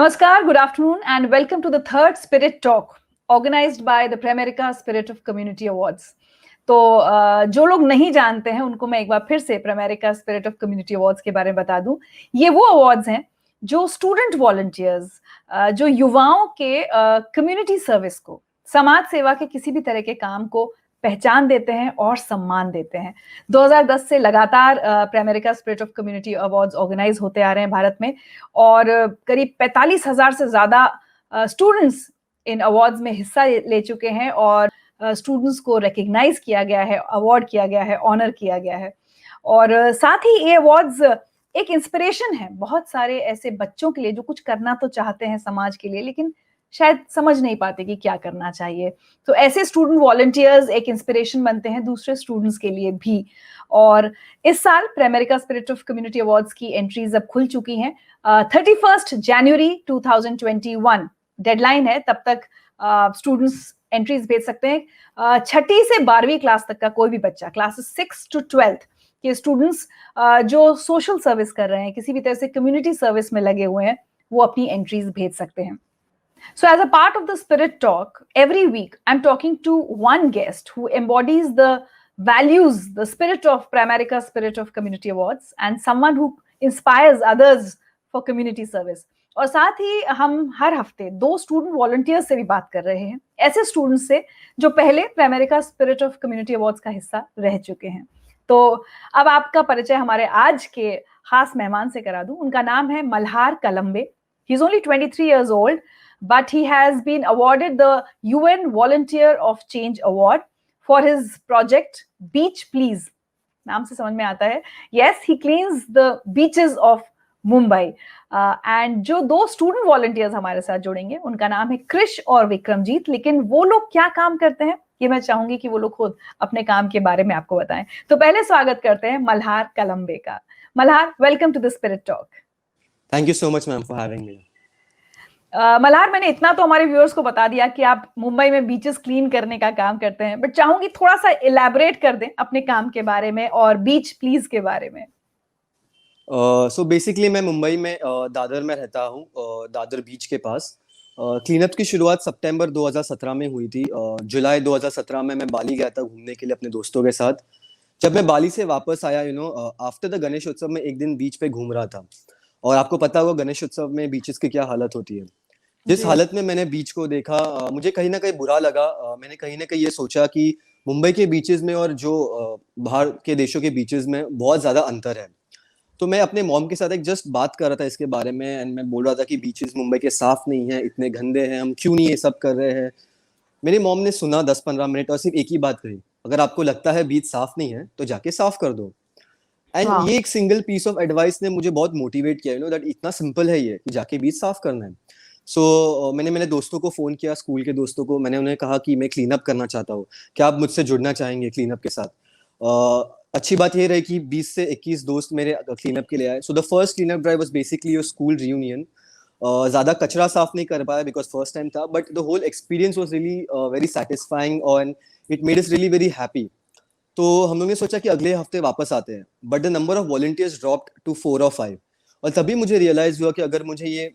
Namaskar, good afternoon, and welcome to the third Spirit Talk, organized by the Pramerica Spirit of Community Awards. तो जो लोग नहीं जानते हैं उनको मैं एक बार फिर से Pramerica Spirit of Community Awards के बारे में बता दूं। ये वो अवार्ड्स हैं जो स्टूडेंट वॉलंटियर्स, जो युवाओं के कम्युनिटी सर्विस को, समाज सेवा के किसी भी तरह के काम को पहचान देते हैं और सम्मान देते हैं। 2010 से लगातार Pramerica Spirit of Community Awards organise होते आ रहे हैं भारत में और करीब 45,000 से ज्यादा स्टूडेंट्स इन अवार्ड्स में हिस्सा ले चुके हैं और स्टूडेंट्स को रिकग्नाइज किया गया है, अवार्ड किया गया है, ऑनर किया गया है। और साथ ही ये अवार्ड्स एक इंस्पिरेशन है बहुत सारे ऐसे बच्चों के लिए जो कुछ करना तो चाहते हैं समाज के लिए, लेकिन शायद समझ नहीं पाते कि क्या करना चाहिए। तो ऐसे स्टूडेंट वॉलंटियर्स एक इंस्पिरेशन बनते हैं दूसरे स्टूडेंट्स के लिए भी। और इस साल Pramerica Spirit of Community Awards की एंट्रीज अब खुल चुकी हैं। 31 जनवरी 2021 डेडलाइन है, तब तक स्टूडेंट्स एंट्रीज भेज सकते हैं। छठी से 12वीं क्लास तक का कोई भी बच्चा, क्लासेस 6 to 12th के स्टूडेंट्स जो सोशल सर्विस कर रहे हैं, किसी भी तरह से कम्युनिटी सर्विस में लगे हुए हैं, वो अपनी एंट्रीज भेज सकते हैं। So as a part of the Spirit Talk, every week I'm talking to one guest who embodies the values, the spirit of Pramerica Spirit of Community Awards, and someone who inspires others for community service. और साथ ही हम हर हफ्ते 2 student volunteers से भी बात कर रहे हैं, ऐसे स्टूडेंट्स से जो पहले Pramerica Spirit of Community Awards का हिस्सा रह चुके हैं। तो अब आपका परिचय हमारे आज के खास मेहमान से करा दूं। उनका नाम है Malhar Kalambe. He is only 23 years old, but he has been awarded the UN Volunteer of Change Award for his project Beach Please. नाम से समझ में आता है। Yes, he cleans the beaches of Mumbai. And जो 2 स्टूडेंट वॉलंटियर्स हमारे साथ जुड़ेंगे, उनका नाम है कृष और विक्रमजीत। लेकिन वो लोग क्या काम करते हैं, ये मैं चाहूंगी कि वो लोग खुद अपने काम के बारे में आपको बताएं। तो पहले स्वागत करते हैं मल्हार कलम्बे का। Malhar, welcome to the spirit talk. Thank you so much ma'am for having me. Malhar, मैंने इतना तो हमारे व्यूअर्स को बता दिया कि आप मुंबई में बीचेस क्लीन करने का काम करते हैं, बट चाहूंगी थोड़ा सा इलैबोरेट कर दें अपने काम के बारे में और बीच प्लीज के बारे में। सो बेसिकली मैं मुंबई में दादर में रहता हूँ, दादर बीच के पास। क्लीनअप की शुरुआत सितंबर 2017 में हुई थी। जुलाई 2017 में मैं बाली गया था घूमने के लिए अपने दोस्तों के साथ। जब मैं बाली से वापस आया, आफ्टर द गणेश उत्सव में एक दिन बीच पे घूम रहा था, और आपको पता होगा गणेश उत्सव में बीचेस की क्या हालत होती है। जिस हालत में मैंने बीच को देखा, मुझे कहीं ना कहीं बुरा लगा। मैंने कहीं ना कहीं ये सोचा कि मुंबई के बीचेस में और जो बाहर के देशों के बीचेस में बहुत ज्यादा अंतर है। तो मैं अपने मॉम के साथ एक जस्ट बात कर रहा था इसके बारे में, एंड मैं बोल रहा था कि बीचेस मुंबई के साफ नहीं है, इतने गंदे हैं, हम क्यों नहीं ये सब कर रहे हैं। मेरी मॉम ने सुना 10-15 मिनट और सिर्फ एक ही बात कही, अगर आपको लगता है बीच साफ नहीं है तो जाके साफ कर दो। एंड ये एक सिंगल पीस ऑफ एडवाइस ने मुझे बहुत मोटिवेट किया, दैट इतना सिंपल है ये कि जाके बीच साफ करना है। सो मैंने मेरे दोस्तों को फोन किया, स्कूल के दोस्तों को। मैंने उन्हें कहा कि मैं क्लीन अप करना चाहता हूँ, क्या आप मुझसे जुड़ना चाहेंगे क्लीन अप के साथ। अच्छी बात ये रही कि 20 से 21 दोस्त मेरे क्लीन अप के लिए आए। So the first clean up drive was basically your school reunion. ज्यादा कचरा साफ नहीं कर पाया बिकॉज फर्स्ट टाइम था, but the whole experience was really very satisfying और it made us really very happy. तो हम लोग ने सोचा कि अगले हफ्ते वापस आते हैं, but the number of volunteers dropped to 4 or 5। और तभी मुझे रियलाइज हुआ कि अगर मुझे ये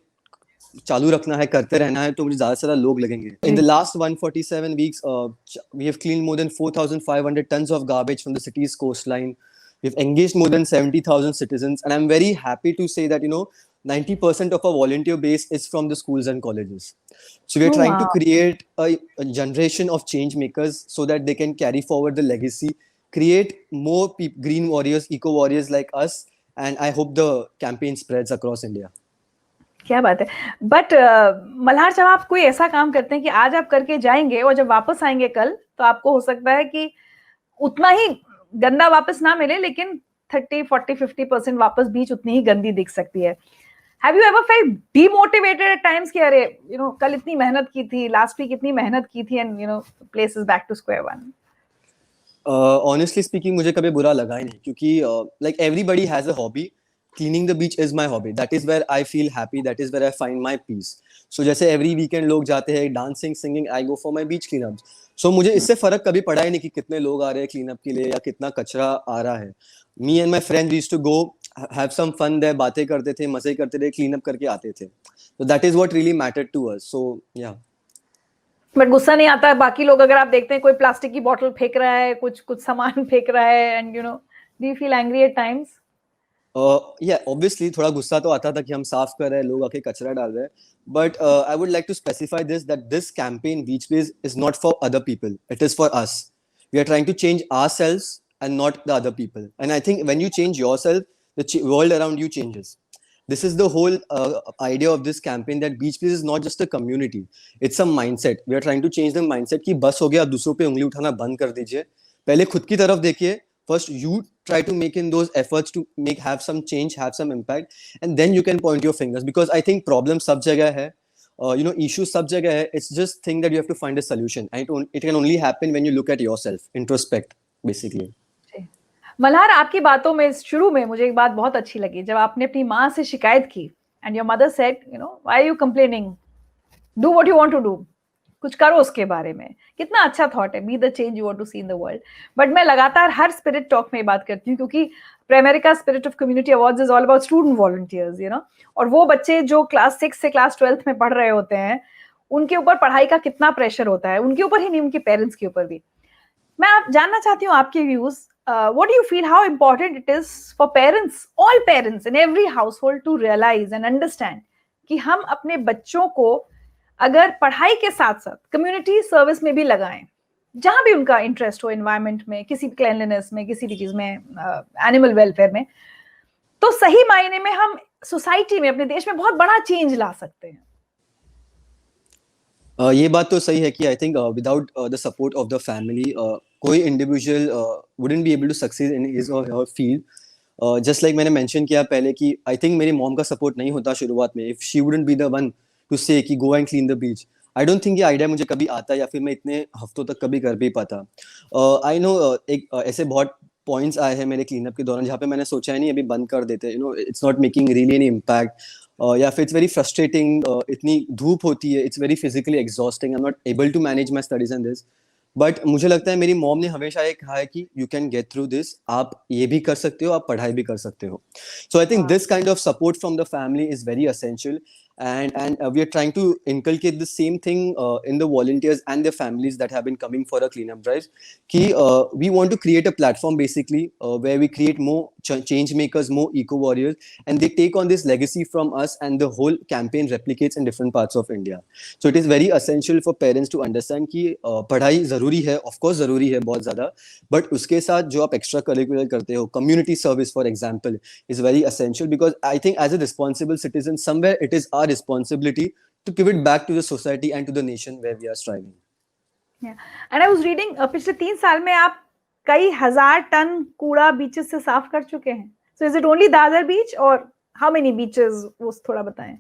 चालू रखना है, करते रहना है, तो मुझे ज्यादा से ज्यादा लोग लगेंगे। In the last 147 weeks we have cleaned more than 4,500 tons of garbage from the city's coastline. We've engaged more than 70,000 citizens, and I'm very happy to say that 90% of our volunteer base is from the schools and colleges. So we're trying to create a generation of change makers so that they can carry forward the legacy, create more green warriors, eco warriors like us, and I hope the campaign spreads across India. क्या बात है। But Malhar, जब आप कोई ऐसा काम करते हैं कि आज आप करके जाएंगे और जब वापस आएंगे कल, तो आपको हो सकता है कि उतना ही गंदा वापस ना मिले, लेकिन 30, 40, 50% वापस बीच उतनी ही गंदी दिख सकती है। Have you ever felt demotivated at times कि अरे कल इतनी मेहनत की थी, लास्ट वीक इतनी मेहनत की थी, and place is back to square one? Honestly speaking, मुझे कभी बुरा लगा ही नहीं, क्योंकि like everybody has a hobby. Cleaning the beach is my hobby. That is where I feel happy. That is where I find my peace. So जैसे every weekend लोग जाते हैं dancing, singing, I go for my beach cleanups. So मुझे इससे फर्क कभी पड़ा ही नहीं कि कितने लोग आ रहे हैं cleanup के लिए या कितना कचरा आ रहा है। Me and my friends used to go have some fun there, बातें करते थे, मजे करते थे, clean up करके आते थे. So that is what really mattered to us. So yeah. But गुस्सा नहीं आता है बाकी लोग अगर आप देखते हैं कोई प्लास्टिक की बॉटल फेंक रहा है, कुछ कुछ सामान फेंक रहा है, and you know do you feel angry at times? Yeah, obviously थोड़ा गुस्सा तो आता था कि हम साफ कर रहे हैं, लोग आके कचरा डाल रहे हैं. But I would like to specify this, that this campaign Beach Please is not for other people. It is for us. We are trying to change ourselves and not the other people. And I think when you change yourself, the world around you changes. This is the whole idea of this campaign, that Beach Please is not just a community. It's a mindset. We are trying to change the mindset कि बस हो गया, आप दूसरों पे उंगली उठाना बंद कर दीजिए. पहले खुद की तरफ देखिए. First, you try to make in those efforts to have some change, have some impact, and then you can point your fingers. Because I think problem sab jagah hai, issues sab jagah hai. It's just thing that you have to find a solution, and it can only happen when you look at yourself, introspect, basically. Malhar, आपकी बातों में शुरू में मुझे एक बात बहुत अच्छी लगी, जब आपने अपनी माँ से शिकायत की and your mother said, you know, why are you complaining, do what you want to do, कुछ करो उसके बारे में. कितना अच्छा थॉट है, be the change you want to see in the world. But मैं लगातार हर स्पिरिट टॉक में बात करती हूँ, क्योंकि Pramerica Spirit of Community Awards is all about student volunteers, you know. और वो बच्चे जो क्लास 6 से क्लास 12 में पढ़ रहे होते हैं, उनके ऊपर पढ़ाई का कितना प्रेशर होता है, उनके ऊपर ही नहीं, उनके पेरेंट्स के ऊपर भी. मैं आप जानना चाहती हूँ आपके views. What do you feel, how important it is for parents, all parents in every household, to realize and understand कि हम अपने बच्चों को अगर पढ़ाई के साथ साथ कम्युनिटी सर्विस में भी लगाएं, जहां भी उनका इंटरेस्ट हो, एनवायरनमेंट में, किसी क्लीनलीनेस में, किसी भी चीज में, एनिमल वेलफेयर में, तो सही मायने में हम सोसाइटी में, अपने देश में बहुत बड़ा चेंज ला सकते हैं. ये बात तो सही है कि I think without the support of the family कोई individual wouldn't be able to succeed in his or her field. Just like मैंने मेंशन किया पहले कि आई थिंक मेरी मॉम का सपोर्ट नहीं होता शुरुआत में. If she wouldn't be the one to say कि go and clean the beach, I don't think ये आइडिया मुझे कभी आता, या फिर मैं इतने हफ्तों तक कभी कर भी पाता. आई नो एक ऐसे बहुत पॉइंट्स आए हैं मेरे क्लीनअप के दौरान जहाँ पे मैंने सोचा है नहीं अभी बंद कर देते, you know, it's not making really any impact, या फिर इट्स वेरी फ्रस्ट्रेटिंग, इतनी धूप होती है, it's very physically exhausting, I am not able to manage my studies and this. But मुझे लगता है मेरी मॉम ने हमेशा ये कहा है कि you can get through this, आप ये भी कर सकते हो, आप पढ़ाई भी कर सकते हो. So I think this kind of support from the family is very essential, and we are trying to inculcate the same thing in the volunteers and their families that have been coming for a cleanup drives. Ki we want to create a platform basically where we create more change makers, more eco warriors, and they take on this legacy from us, and the whole campaign replicates in different parts of India. So it is very essential for parents to understand कि पढ़ाई जरूरी है, of course जरूरी है बहुत ज्यादा, but उसके साथ जो आप extra curricular करते हो, community service for example, is very essential, because I think as a responsible citizen somewhere it is our responsibility to give it back to the society and to the nation where we are striving. Yeah, and I was reading पिछले 3 साल में आप कई हजार ton कूड़ा beaches से साफ कर चुके हैं. So is it only Dadar beach or how many beaches, वो थोड़ा बताएं.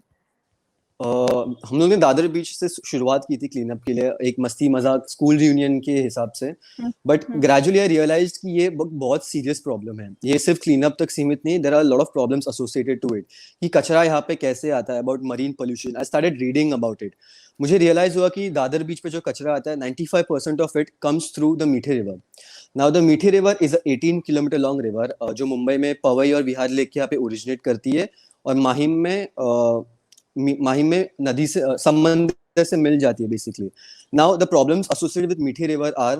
हम लोग ने दादर बीच से शुरुआत की थी क्लीनअप के लिए, एक मस्ती मजाक स्कूल रियूनियन के हिसाब से. बट ग्रेजुअली आई रियलाइज्ड कि ये बहुत सीरियस प्रॉब्लम है. ये सिर्फ क्लीनअप तक सीमित नहीं, there are lot of problems associated to it, कि कचरा यहाँ पे कैसे आता है, about marine pollution. I started reading about it. मुझे रियलाइज हुआ कि दादर बीच पे जो कचरा आता है 95% of it comes through the मीठी रिवर. नाउ द मीठी river is a 18 kilometre long river जो मुंबई में पवई और विहार लेक के यहाँ पे ओरिजिनेट करती है, और माहिम में नदी से समंदर से मिल जाती है basically. Now the problems associated with Meethi River are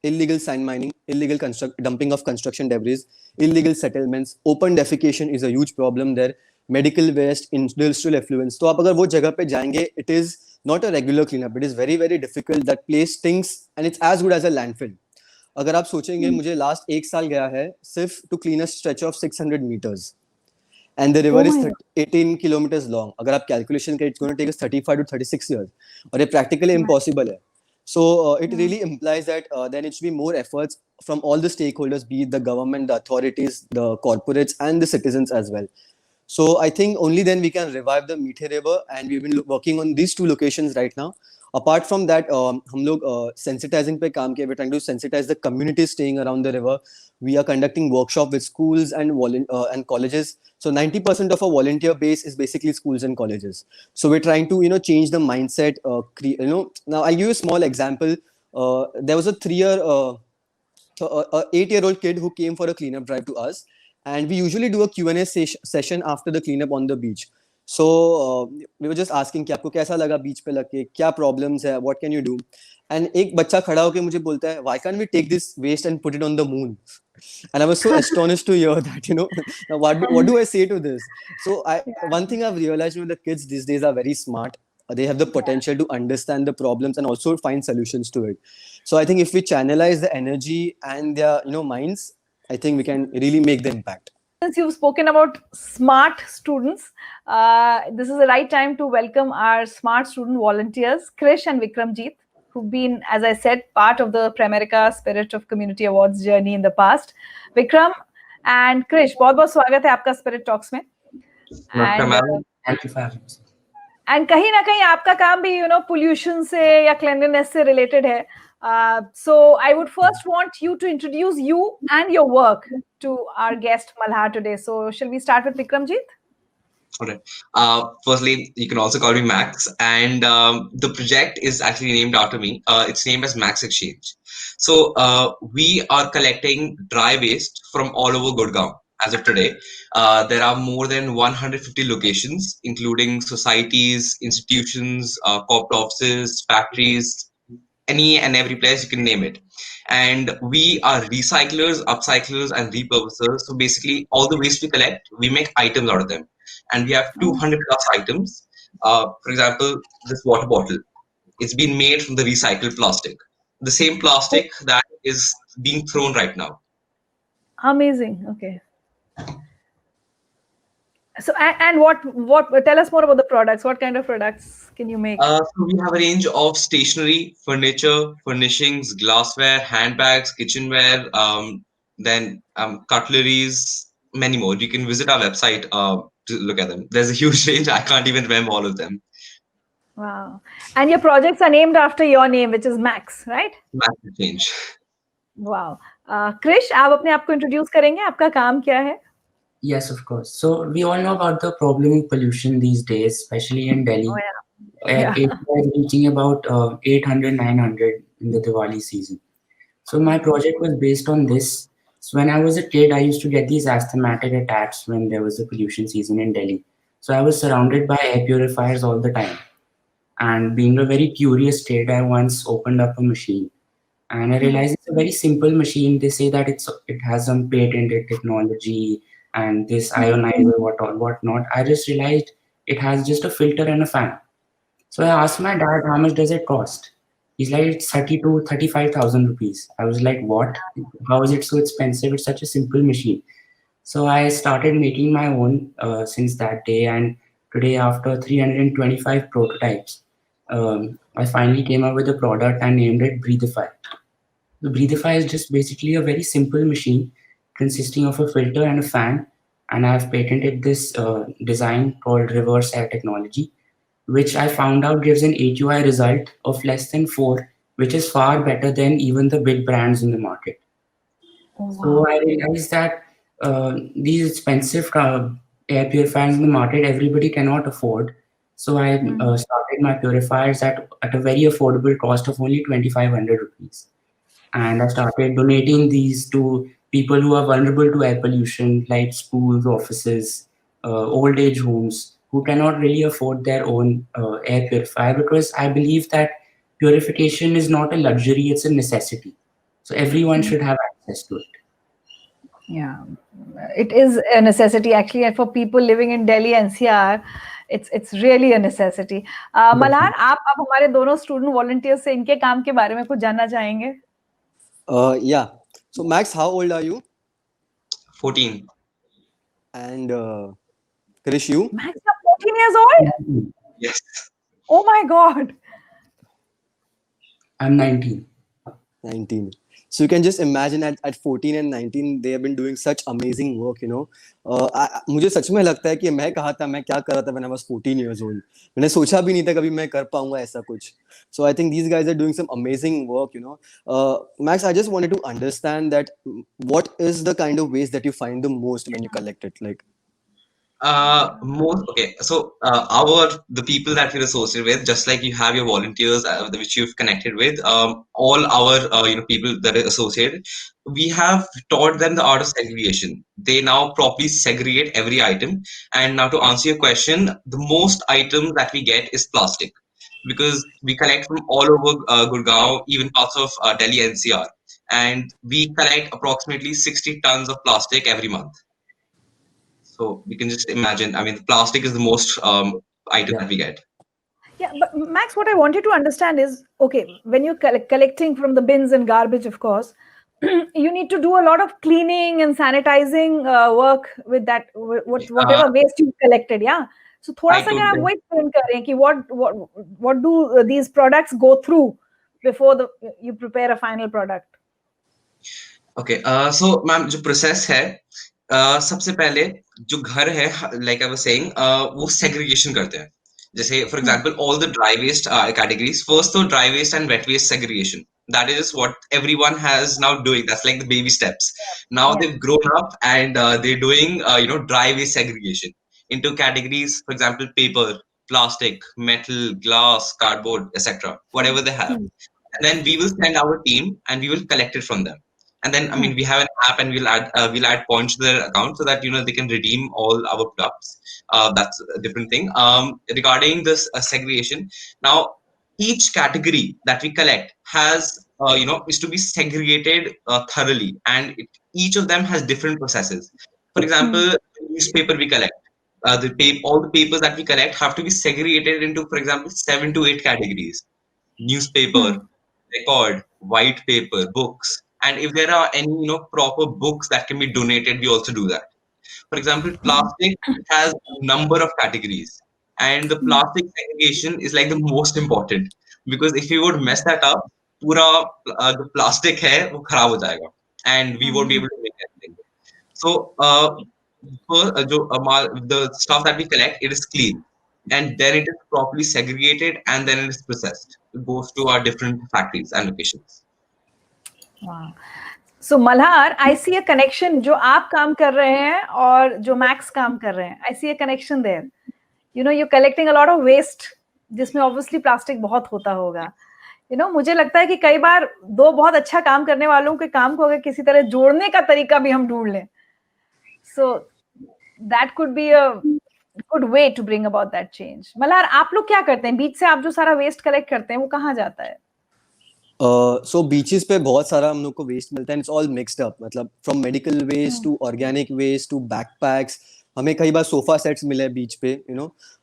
illegal sand mining, illegal dumping of construction debris, illegal settlements, open defecation is a huge problem there, medical waste, industrial effluents. तो आप अगर वो जगह पे जाएंगे, it is not a regular cleanup, it is very very difficult. That place stinks and it's as good as a landfill. अगर आप सोचेंगे मुझे लास्ट 1 साल गया है सिर्फ to clean a stretch of 600 meters. And the river is 18 kilometers long. अगर आप calculation करें, it's going to take us 35 to 36 years. और ये practically impossible है. So it really implies that there needs to be more efforts from all the stakeholders, be it the government, the authorities, the corporates, and the citizens as well. So I think only then we can revive the Meethi River, and we've been working on these 2 locations right now. Apart from that, हम लोग sensitizing पे काम किए. We're trying to sensitize the community staying around the river. We are conducting workshops with schools and colleges. So 90% of our volunteer base is basically schools and colleges. So we're trying to change the mindset. Now I'll give you a small example. There was a 8-year-old kid who came for a cleanup drive to us, and we usually do a Q&A session after the cleanup on the beach. So we were just asking कि आपको कैसा लगा बीच पे लग के, क्या problems है, what can you do? And एक बच्चा खड़ा होके मुझे बोलता है, why can't we take this waste and put it on the moon? And I was so astonished to hear that, now what do I say to this? So one thing I've realized, the kids these days are very smart. They have the potential to understand the problems and also find solutions to it. So I think if we channelize the energy and their minds, I think we can really make the impact. Since you've spoken about smart students, this is the right time to welcome our smart student volunteers, Krish and Vikramjeet, who've been, as I said, part of the Pramerica Spirit of Community Awards journey in the past. Vikram and Krish, बहुत-बहुत स्वागत है आपका Spirit Talks में. Thank you for having us. And कहीं ना कहीं आपका काम भी pollution से या cleanliness से related है. So I would first want you to introduce you and your work to our guest Malhar today. So shall we start with Vikramjeet? All right. Firstly, you can also call me Max, and the project is actually named after me. It's named as Max Exchange. So we are collecting dry waste from all over Gurgaon. As of today, there are more than 150 locations, including societies, institutions, corporate offices, factories, any and every place you can name it. And we are recyclers, upcyclers, and repurposers. So basically, all the waste we collect, we make items out of them. And we have 200 plus items. For example, this water bottle, it's been made from the recycled plastic, the same plastic that is being thrown right now. Amazing. Okay. So and what tell us more about the products. What kind of products can you make? So we have a range of stationery, furniture, furnishings, glassware, handbags, kitchenware, then cutleries, many more. You can visit our website to look at them. There's a huge range. I can't even remember all of them. Wow. And your projects are named after your name, which is Max, right? Max Exchange. Wow. Krish, आप अपने आप को introduce करेंगे? आपका काम क्या है? Yes, of course. So we all know about the problem of pollution these days, especially in Delhi. Oh, yeah. It was reaching about 800, 900 in the Diwali season. So my project was based on this. So when I was a kid, I used to get these asthmatic attacks when there was a pollution season in Delhi. So I was surrounded by air purifiers all the time. And being a very curious kid, I once opened up a machine. And I realized it's a very simple machine. They say that it has some patented technology and this ionizer, whatnot. I just realized it has just a filter and a fan. So I asked my dad, how much does it cost? He's like, it's 35,000 rupees. I was like, what? How is it so expensive? It's such a simple machine. So I started making my own since that day. And today, after 325 prototypes, I finally came up with a product and named it Breathify. The Breathify is just basically a very simple machine consisting of a filter and a fan, and I've patented this design called reverse air technology, which I found out gives an AQI result of less than 4, which is far better than even the big brands in the market. Oh, wow. So I realized that these expensive air purifiers in the market, everybody cannot afford. So I started my purifiers at a very affordable cost of only 2,500 rupees. And I started donating these to people who are vulnerable to air pollution, like schools, offices, old age homes, who cannot really afford their own air purifier, because I believe that purification is not a luxury, it's a necessity. So everyone should have access to it. Yeah, it is a necessity actually, and for people living in Delhi NCR, it's really a necessity. Malhar, आप अब हमारे दोनों student volunteers से इनके काम के बारे में कुछ जानना चाहेंगे? Yeah. So Max, how old are you? 14. And Krish, you? Max, you're 14 years old? Yes. Oh my God. I'm 19. 19. So you can just imagine at 14 and 19, they have been doing such amazing work, मुझे सच में लगता है कि मैं कहा था, मैं क्या कर रहा था when I was 14 years old. मैंने सोचा भी नहीं था कभी मैं कर पाऊंगा ऐसा कुछ. So I think these guys are doing some amazing work, Max, I just wanted to understand that what is the kind of waste that you find the most when you collect it? Like, Most okay. So the people that we're associated with, just like you have your volunteers which you've connected with, all our people that are associated, we have taught them the art of segregation. They now properly segregate every item. And now to answer your question, the most items that we get is plastic, because we collect from all over Gurgaon, even parts of Delhi NCR, and we collect approximately 60 tons of plastic every month. So you can just imagine. I mean, the plastic is the most item Yeah. that we get. Yeah, but Max, what I wanted to understand is, okay, when you're collecting from the bins and garbage, of course, you need to do a lot of cleaning and sanitizing work with that, whatever waste you collected. Yeah. So थोड़ा I सा अगर आप totally वही explain करें कि what do these products go through before you prepare a final product? okay. So ma'am जो process है, सबसे पहले जो घर है, like I was saying, वो segregation करते हैं. जैसे for example, all the dry waste categories. First, तो dry waste and wet waste segregation. That is what everyone has now doing. That's like the baby steps. Now Yeah. they've grown up and they're doing dry waste segregation into categories. For example, paper, plastic, metal, glass, cardboard, etc. Whatever they have. And then we will send our team and we will collect it from them. And then I mean we have an app and we'll add points to their account so that they can redeem all our products. That's a different thing. Regarding this segregation, now each category that we collect has is to be segregated thoroughly, and each of them has different processes. For example, newspaper we collect. All the papers that we collect have to be segregated into, for example, 7 to 8 categories: newspaper, record, white paper, books, and if there are any proper books that can be donated, we also do that. For example, plastic has a number of categories, and the plastic segregation is like the most important, because if we would mess that up, पूरा the plastic है वो खराब हो जाएगा, and we won't be able to make anything. So the stuff that we collect, it is clean, and then it is properly segregated, and then it is processed. It goes to our different factories and locations. Wow. So Malhar, I see a connection जो आप काम कर रहे हैं और जो Max काम कर रहे हैं. I see a connection there. You know, you're collecting a lot of waste, जिसमें obviously plastic बहुत होता होगा. You know, मुझे लगता है कि कई बार दो बहुत अच्छा काम करने वालों के काम को अगर किसी तरह जोड़ने का तरीका भी हम ढूंढ लें. So that could be a good way to bring about that change. Malhar, आप लोग क्या करते हैं? बीच से आप जो सारा waste collect करते हैं, वो कहाँ जाता है? सो बीचेस पे बहुत सारा हम लोग को वेस्ट मिलता है. इट्स ऑल मिक्स्ड अप, मतलब from medical waste to organic waste to backpacks. हमें कई बार सोफा सेट्स मिले बीच पे,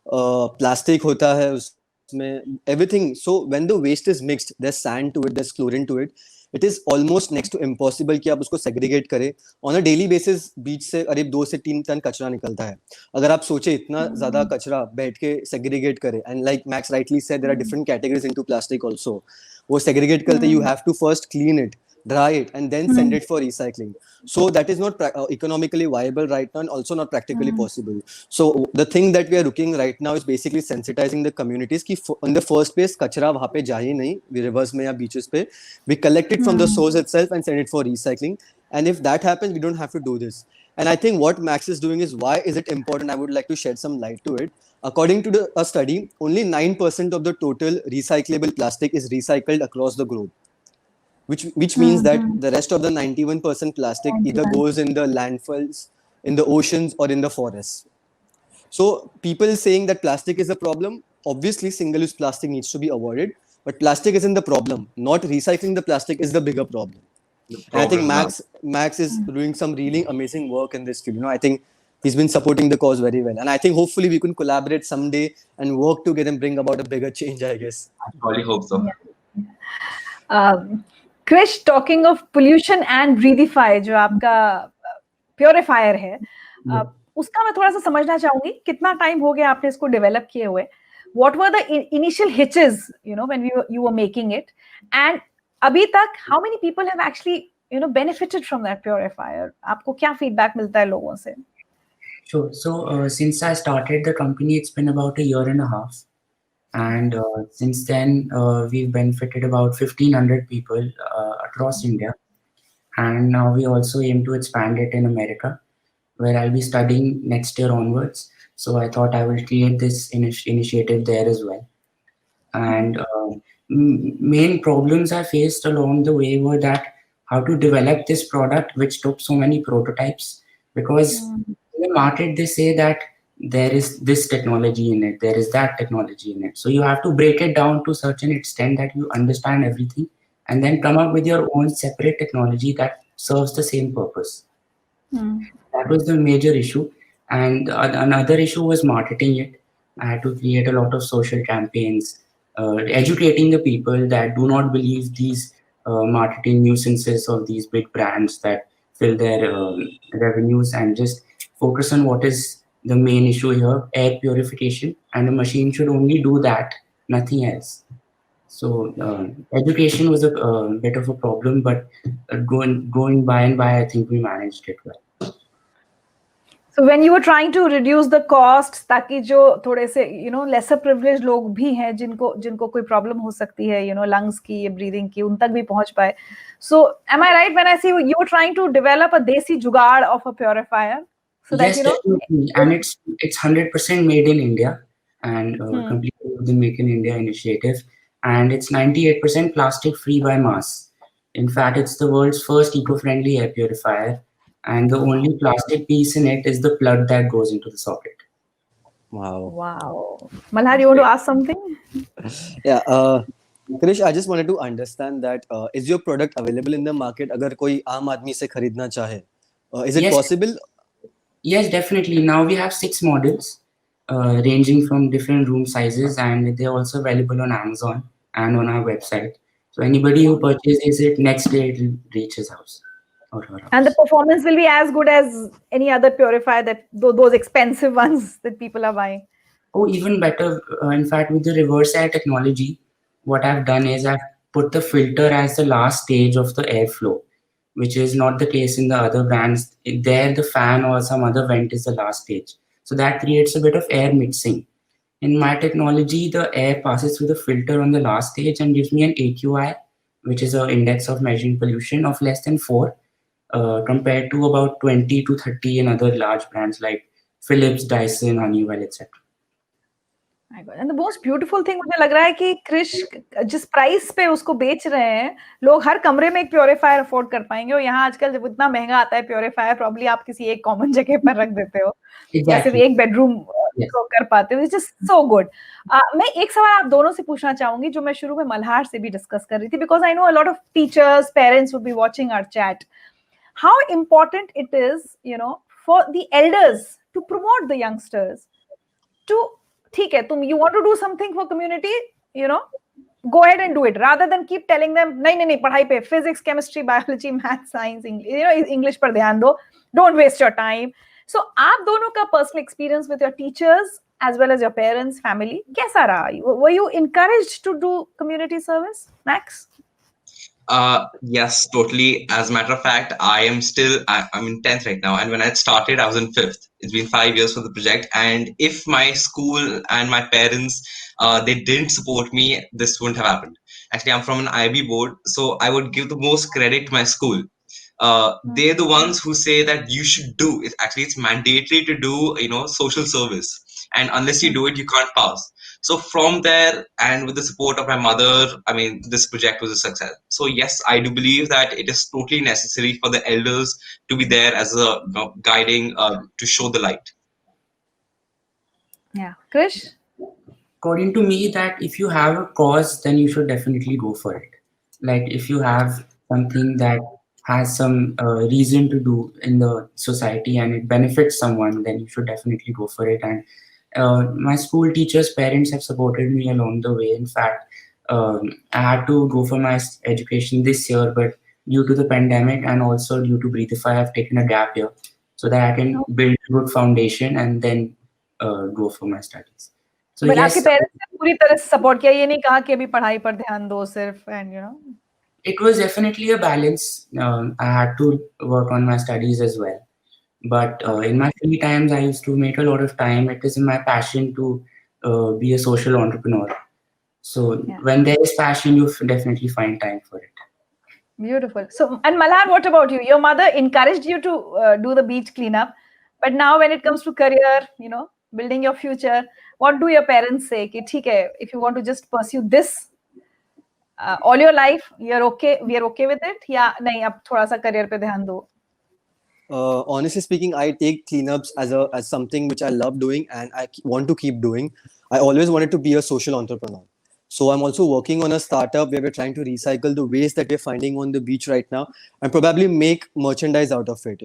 प्लास्टिक होता है उसमें, everything. So when the waste is mixed, there is sand to it, there is chlorine to it. It is almost next to impossible कि आप उसको सेग्रीगेट करें. ऑन अ डेली बेसिस बीच से करीब 2 से 3 टन कचरा निकलता है. अगर आप सोचे इतना ज्यादा कचरा बैठ के सेग्रीगेट करें, and like Max rightly said, there are different categories into plastic also. वो segregate करते, you have to first clean it, dry it, and then send it for recycling. So that is not economically viable right now, and also not practically possible. So the thing that we are looking right now is basically sensitizing the communities कि in the first place कचरा वहाँ पे जाए ही नहीं, rivers में या beaches पे. We collect it from the source itself and send it for recycling. And if that happens, we don't have to do this. And I think what Max is doing is, why is it important? I would like to shed some light to it. According to a study, only 9% of the total recyclable plastic is recycled across the globe, which means that the rest of the 91% plastic either goes in the landfills, in the oceans, or in the forests. So people saying that plastic is a problem, obviously single-use plastic needs to be avoided, but plastic isn't the problem. Not recycling the plastic is the bigger problem. And I think Max is doing some really amazing work in this field. I think he's been supporting the cause very well, and I think hopefully we can collaborate someday and work together and bring about a bigger change, I guess. I really hope so. Krish, talking of pollution and Breathify, जो आपका purifier है, उसका मैं थोड़ा सा समझना चाहूंगी. कितना टाइम हो गया आपने इसको डेवलप किए हुए? What were the initial hitches, when you were making it? And अभी तक, how many people have actually, benefited from that purifier? आपको क्या feedback मिलता है लोगों से? Sure. So since I started the company, it's been about a year and a half. And since then, we've benefited about 1,500 people across India. And now we also aim to expand it in America. where I'll be studying next year onwards. So I thought I will create this initiative there as well. And main problems I faced along the way were that how to develop this product, which took so many prototypes, because in the market they say that there is this technology in it, there is that technology in it. So you have to break it down to such an extent that you understand everything and then come up with your own separate technology that serves the same purpose. That was the major issue. And another issue was marketing it. I had to create a lot of social campaigns, educating the people that do not believe these marketing nuisances of these big brands that fill their revenues, and just focus on what is the main issue here: air purification. And a machine should only do that, nothing else. So education was a bit of a problem, but going by and by, I think we managed it well. So when you were trying to reduce the costs, ताकि जो थोड़े से lesser privileged लोग भी हैं जिनको कोई problem हो सकती है lungs की, breathing की, उन तक भी पहुंच पाए. So am I right when I say you were trying to develop a desi jugaad of a purifier? So that yes, definitely. And it's 100% made in India, and completely with the Make in India initiative, and it's 98% plastic free by mass. In fact, it's the world's first eco-friendly air purifier, and the only plastic piece in it is the plug that goes into the socket. Wow. Malhar, you want to ask something? Yeah. Krish, I just wanted to understand that is your product available in the market? अगर कोई आम आदमी से खरीदना चाहे, is it possible? Yes, definitely. Now we have 6 models ranging from different room sizes, and they're also available on Amazon and on our website. So anybody who purchases it, next day it will reach his house or her house. And the performance will be as good as any other purifier, that those expensive ones that people are buying. Oh, even better. In fact, with the reverse air technology, what I've done is I've put the filter as the last stage of the airflow, which is not the case in the other brands. There, the fan or some other vent is the last stage. So that creates a bit of air mixing. In my technology, the air passes through the filter on the last stage and gives me an AQI, which is an index of measuring pollution, of less than 4, compared to about 20 to 30 in other large brands like Philips, Dyson, Honeywell, etc. And the most beautiful thing मुझे लग रहा है कि क्रिश जिस price पे उसको बेच रहे हैं, लोग हर कमरे में एक प्योरीफायर अफोर्ड कर पाएंगे. और यहाँ आजकल जब इतना महंगा आता है प्योरीफायर, प्रॉब्ली आप किसी एक कॉमन जगह पर रख देते हो, या सिर्फ एक बेडरूम कर पाते हो. It's just so good. मैं एक सवाल आप दोनों से पूछना चाहूंगी, जो मैं शुरू में मल्हार से भी डिस्कस कर रही थी, because I know a lot of teachers, parents would be watching our chat. How important it is for the elders to promote the youngsters to, ठीक है, तुम you want to do something for community, go ahead and do it, rather than keep telling them नहीं पढ़ाई पे, physics, chemistry, biology, math, science, English पर ध्यान दो, don't waste your time. So आप दोनों का personal experience with your teachers as well as your parents, family, कैसा रहा? Were you encouraged to do community service, Max? Yes, totally. As a matter of fact, I'm in 10th right now. And when I started, I was in 5th. It's been 5 years for the project. And if my school and my parents, they didn't support me, this wouldn't have happened. Actually, I'm from an IB board, so I would give the most credit to my school. They're the ones who say that you should do it. Actually, it's mandatory to do, social service. And unless you do it, you can't pass. So from there, and with the support of my mother, I mean, this project was a success. So yes, I do believe that it is totally necessary for the elders to be there as a guiding, to show the light. Yeah, Krish? According to me, that if you have a cause, then you should definitely go for it. Like if you have something that has some reason to do in the society and it benefits someone, then you should definitely go for it. And my school teachers' parents have supported me along the way. In fact, I had to go for my education this year, but due to the pandemic and also due to Breathify, I've taken a gap year so that I can build a good foundation and then go for my studies. So but yes, आपके parents ने पूरी तरह से support किया, ये नहीं कहा कि अभी पढ़ाई पर ध्यान दो सिर्फ, and it was definitely a balance. I had to work on my studies as well. But in my free times, I used to make a lot of time. It is in my passion to be a social entrepreneur. So when there is passion, you definitely find time for it. Beautiful. So, and Malhar, what about you? Your mother encouraged you to do the beach cleanup. But now when it comes to career, building your future, what do your parents say कि ठीक है, if you want to just pursue this all your life, we are okay with it, या नहीं अब थोड़ा सा career पे ध्यान दो? Honestly speaking, I take cleanups as something which I love doing and I want to keep doing. I always wanted to be a social entrepreneur. So I'm also working on a startup where we're trying to recycle the waste that we're finding on the beach right now and probably make merchandise out of it,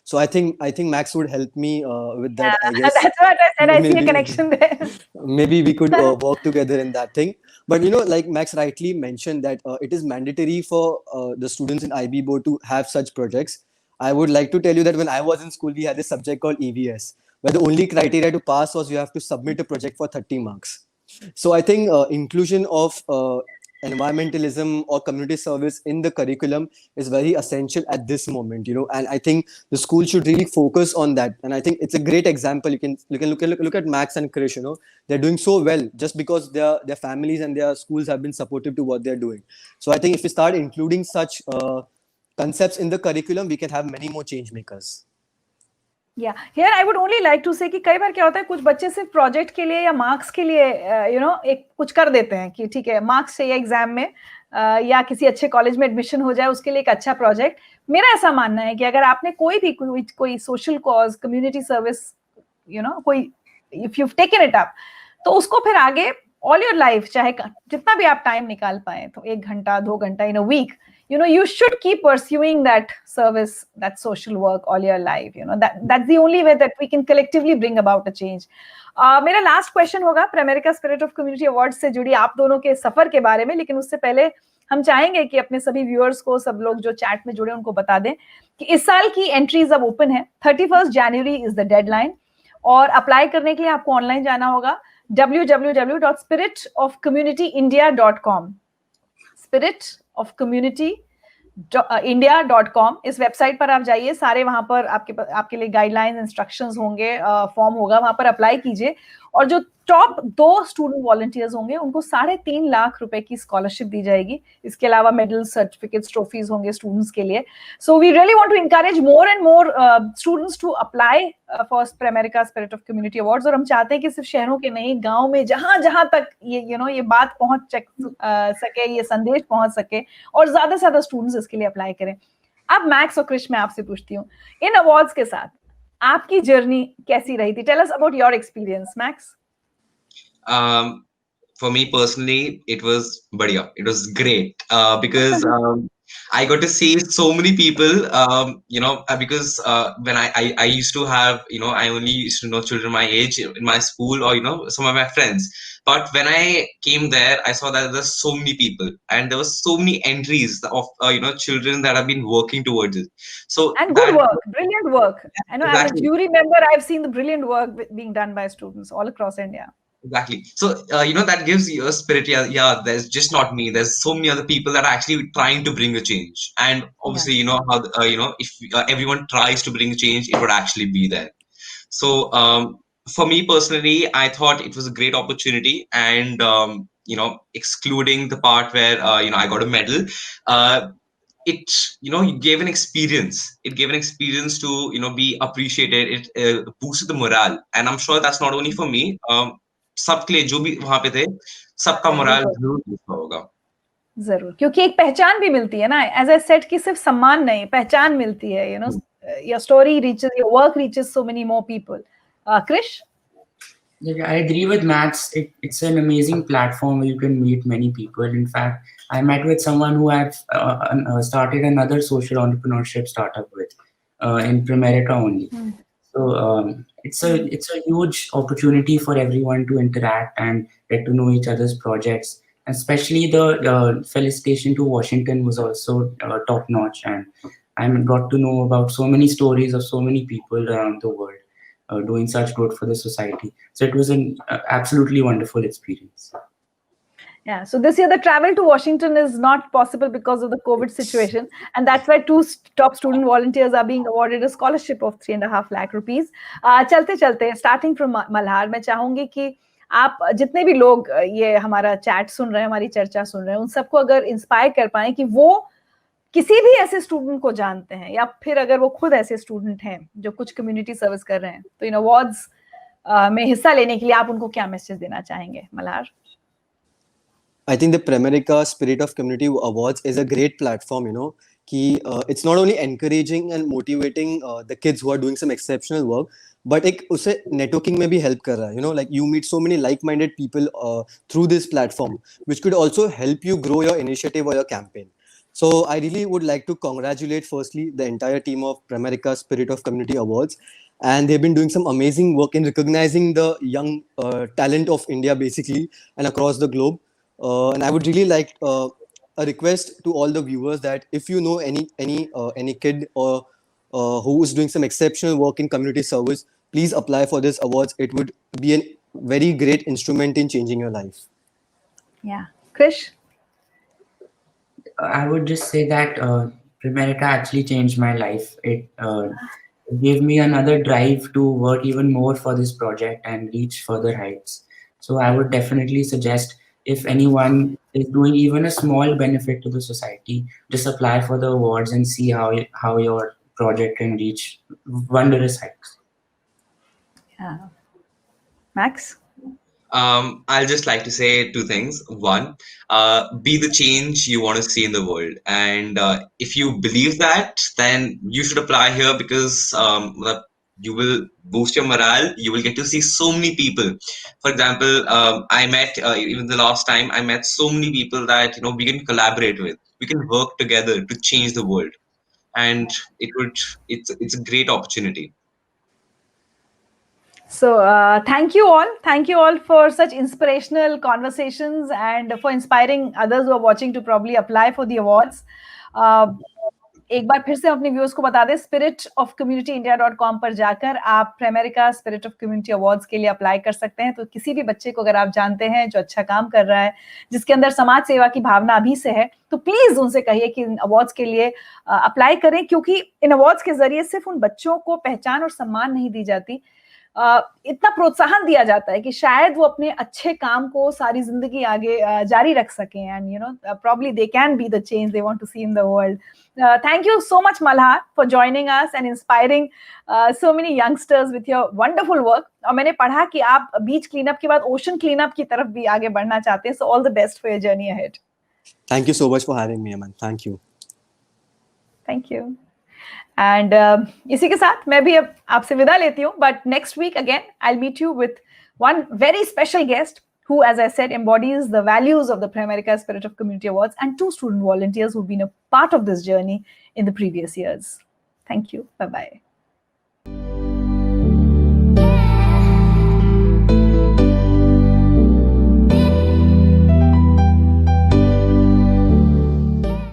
So I think Max would help me with that, I guess. That's what I said. I see a Maybe- connection there. Maybe we could work together in that thing. But like Max rightly mentioned that it is mandatory for the students in IB board to have such projects. I would like to tell you that when I was in school, we had this subject called EVS, where the only criteria to pass was you have to submit a project for 30 marks. So I think inclusion of environmentalism or community service in the curriculum is very essential at this moment, and I think the school should really focus on that. And I think it's a great example. You can look at Max and Krish, they're doing so well just because their families and their schools have been supportive to what they're doing. So I think if we start including such concepts in the curriculum, we can have many more change makers. Yeah, here I would only like to say कि कई बार क्या होता है, कुछ बच्चे सिर्फ project के लिए या मार्क्स के लिए एक कुछ कर देते हैं कि ठीक है मार्क्स चाहिए एग्जाम में या किसी अच्छे कॉलेज में एडमिशन हो जाए उसके लिए एक अच्छा प्रोजेक्ट. मेरा ऐसा मानना है कि अगर आपने कोई सोशल कॉज, कम्युनिटी सर्विस, कोई if you taken it up, तो उसको फिर आगे ऑल योर लाइफ, चाहे जितना भी आप टाइम निकाल पाए, तो 1 घंटा 2 घंटा in a week, you should keep pursuing that service, that social work all your life. That's the only way that we can collectively bring about a change. मेरा लास्ट क्वेश्चन होगा प्रेमेरिका स्पिरिट ऑफ कम्युनिटी अवार्ड से जुड़ी आप दोनों के सफर के बारे में, लेकिन उससे पहले हम चाहेंगे कि अपने सभी व्यूअर्स को, सब लोग जो चैट में जुड़े उनको बता दें कि इस साल की एंट्रीज अब ओपन है. 31 जनवरी इज द डेडलाइन और अप्लाई करने के लिए आपको ऑनलाइन जाना होगा www.spiritofcommunityindia.com spiritofcommunityindia.com. इस वेबसाइट पर आप जाइए, सारे वहां पर आपके लिए गाइडलाइंस, इंस्ट्रक्शंस होंगे, फॉर्म होगा, वहां पर अप्लाई कीजिए. और जो टॉप 2 स्टूडेंट वॉलंटियर्स होंगे उनको 3.5 लाख रुपए की स्कॉलरशिप दी जाएगी. इसके अलावा मेडल, सर्टिफिकेट्स, ट्रॉफीज होंगे स्टूडेंट्स के लिए. So we really want to encourage more and more students to apply for Pramerica Spirit of Community Awards. और हम चाहते हैं कि सिर्फ शहरों के नहीं, गांव में जहां तक ये ये बात पहुंच सके, ये संदेश पहुंच सके और ज्यादा से ज्यादा स्टूडेंट्स इसके लिए अप्लाई करें. अब मैक्स और क्रिश, मैं आपसे पूछती हूँ, इन अवार्ड्स के साथ आपकी जर्नी कैसी रही थी? Tell us about your experience, Max. For me personally, it was badhiya. It was great because I got to see so many people, because when I used to have, I only used to know children my age in my school or, some of my friends. But when I came there, I saw that there's so many people and there was so many entries of, children that have been working towards it. So and good work, brilliant work. I know exactly. As a jury member, I've seen the brilliant work being done by students all across India. Exactly. So, that gives you a spirit. Yeah, there's just not me. There's so many other people that are actually trying to bring a change. And obviously, how, if everyone tries to bring change, it would actually be there. So, for me personally, I thought it was a great opportunity. And, excluding the part where, I got a medal, it gave an experience. It gave an experience to, be appreciated. It boosted the morale. And I'm sure that's not only for me. सबके लिए जो भी वहां पे थे, सबका moral जरूर होगा. जरूर, क्योंकि एक पहचान भी मिलती है ना, एज आई सेड, कि सिर्फ सम्मान नहीं, पहचान मिलती है. Your story reaches, your work reaches so many more people. Krish? Yeah, I agree with Max. It's an amazing platform where you can meet many people. In fact, I met with someone who I've started another social entrepreneurship startup with in Premerica only. So it's a huge opportunity for everyone to interact and get to know each other's projects. And especially the felicitation to Washington was also top notch, and I got to know about so many stories of so many people around the world doing such good for the society. So it was an absolutely wonderful experience. Yeah, so this year the travel to Washington is not possible because of the COVID situation, and that's why 2 top student volunteers are being awarded a scholarship of 3.5 lakh rupees. चलते starting from Malhar, मैं चाहूंगी कि आप जितने भी लोग ये हमारा चैट सुन रहे हैं, हमारी चर्चा सुन रहे हैं, उन सबको अगर इंस्पायर कर पाए कि वो किसी भी ऐसे स्टूडेंट को जानते हैं या फिर अगर वो खुद ऐसे स्टूडेंट हैं जो कुछ कम्युनिटी सर्विस कर रहे हैं, तो इन अवार्ड्स में हिस्सा लेने के लिए आप उनको क्या मैसेज देना चाहेंगे Malhar? I think the Pramerica Spirit of Community Awards is a great platform, it's not only encouraging and motivating the kids who are doing some exceptional work, but एक उसे networking में भी help कर रहा है, like you meet so many like-minded people through this platform, which could also help you grow your initiative or your campaign. So I really would like to congratulate firstly the entire team of Pramerica Spirit of Community Awards, and they've been doing some amazing work in recognizing the young talent of India basically and across the globe. And I would really like a request to all the viewers that if you know any kid or who is doing some exceptional work in community service, please apply for this awards. It would be a very great instrument in changing your life. Yeah, Krish. I would just say that Pramerica actually changed my life. It gave me another drive to work even more for this project and reach further heights. So I would definitely suggest, if anyone is doing even a small benefit to the society, just apply for the awards and see how your project can reach wondrous heights. Yeah. Max? I'll just like to say two things. One, be the change you want to see in the world. And if you believe that, then you should apply here because you will boost your morale. You will get to see so many people. For example, I met, even the last time, I met so many people that, we can collaborate with. We can work together to change the world. And it's a great opportunity. So thank you all for such inspirational conversations and for inspiring others who are watching to probably apply for the awards. एक बार फिर से अपने viewers को बता दें, spiritofcommunityindia.com पर जाकर आप प्रेमेरिका स्पिरिट ऑफ कम्युनिटी अवार्ड्स के लिए अप्लाई कर सकते हैं। तो किसी भी बच्चे को अगर आप जानते हैं जो अच्छा काम कर रहा है, जिसके अंदर समाज सेवा की भावना अभी से है, तो प्लीज उनसे कहिए कि इन अवार्ड्स के लिए अप्लाई करें, क्योंकि इन अवार्ड्स के जरिए सिर्फ उन बच्चों को पहचान और सम्मान नहीं दी जाती, इतना प्रोत्साहन दिया जाता है कि शायद वो अपने अच्छे काम को सारी जिंदगी आगे जारी रख सकें, and probably they can be the change they want to see in the world. Thank you so much, Malhar, for joining us and inspiring so many youngsters with your wonderful work. और मैंने पढ़ा कि आप बीच cleanup के बाद ocean cleanup की तरफ भी आगे बढ़ना चाहते हैं, so all the best for your journey ahead. Thank you so much for having me, Aman. Thank you. Thank you. And इसी के साथ मैं भी अब आपसे विदा लेती हूँ, but next week again I will meet you with one very special guest who, as I said, embodies the values of the Pramerica Spirit of Community Awards, and 2 student volunteers who've been a part of this journey in the previous years. Thank you. Bye-bye.